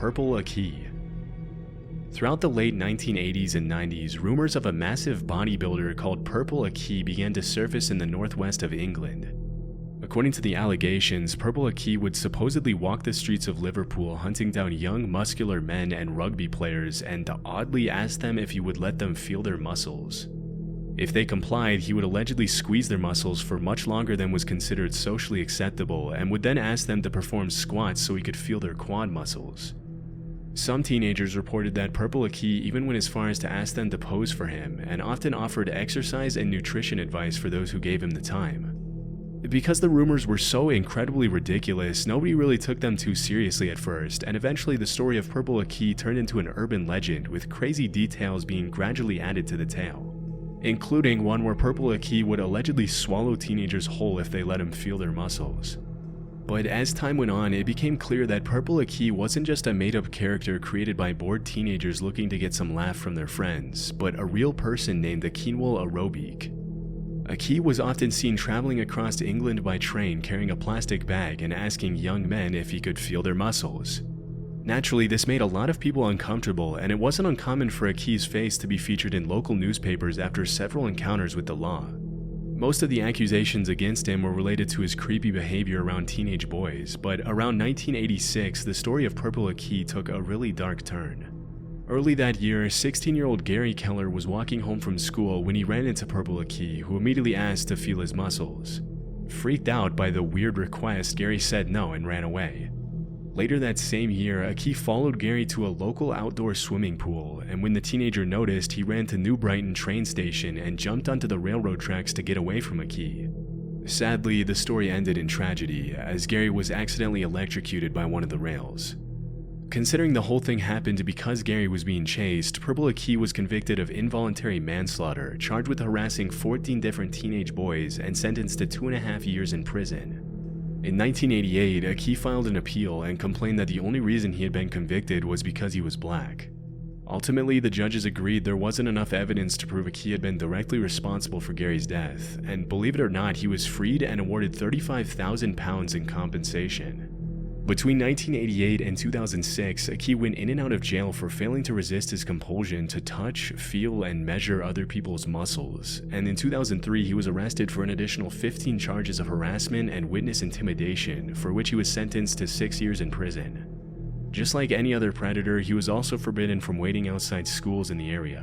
Purple Aki. Throughout the late 1980s and 90s, rumors of a massive bodybuilder called Purple Aki began to surface in the northwest of England. According to the allegations, Purple Aki would supposedly walk the streets of Liverpool hunting down young muscular men and rugby players and oddly ask them if he would let them feel their muscles. If they complied, he would allegedly squeeze their muscles for much longer than was considered socially acceptable and would then ask them to perform squats so he could feel their quad muscles. Some teenagers reported that Purple Aki even went as far as to ask them to pose for him and often offered exercise and nutrition advice for those who gave him the time. Because the rumors were so incredibly ridiculous, nobody really took them too seriously at first, and eventually the story of Purple Aki turned into an urban legend with crazy details being gradually added to the tale, including one where Purple Aki would allegedly swallow teenagers whole if they let him feel their muscles. But as time went on, it became clear that Purple Aki wasn't just a made-up character created by bored teenagers looking to get some laugh from their friends, but a real person named Akinwul Arobic. Aki was often seen traveling across England by train carrying a plastic bag and asking young men if he could feel their muscles. Naturally, this made a lot of people uncomfortable, and it wasn't uncommon for Aki's face to be featured in local newspapers after several encounters with the law. Most of the accusations against him were related to his creepy behavior around teenage boys, but around 1986, the story of Purple Aki took a really dark turn. Early that year, 16-year-old Gary Keller was walking home from school when he ran into Purple Aki, who immediately asked to feel his muscles. Freaked out by the weird request, Gary said no and ran away. Later that same year, Aki followed Gary to a local outdoor swimming pool, and when the teenager noticed, he ran to New Brighton train station and jumped onto the railroad tracks to get away from Aki. Sadly, the story ended in tragedy, as Gary was accidentally electrocuted by one of the rails. Considering the whole thing happened because Gary was being chased, Purple Aki was convicted of involuntary manslaughter, charged with harassing 14 different teenage boys, and sentenced to 2.5 years in prison. In 1988, Aki filed an appeal and complained that the only reason he had been convicted was because he was black. Ultimately, the judges agreed there wasn't enough evidence to prove Aki had been directly responsible for Gary's death, and believe it or not, he was freed and awarded £35,000 in compensation. Between 1988 and 2006, Aki went in and out of jail for failing to resist his compulsion to touch, feel, and measure other people's muscles, and in 2003 he was arrested for an additional 15 charges of harassment and witness intimidation, for which he was sentenced to 6 years in prison. Just like any other predator, he was also forbidden from waiting outside schools in the area.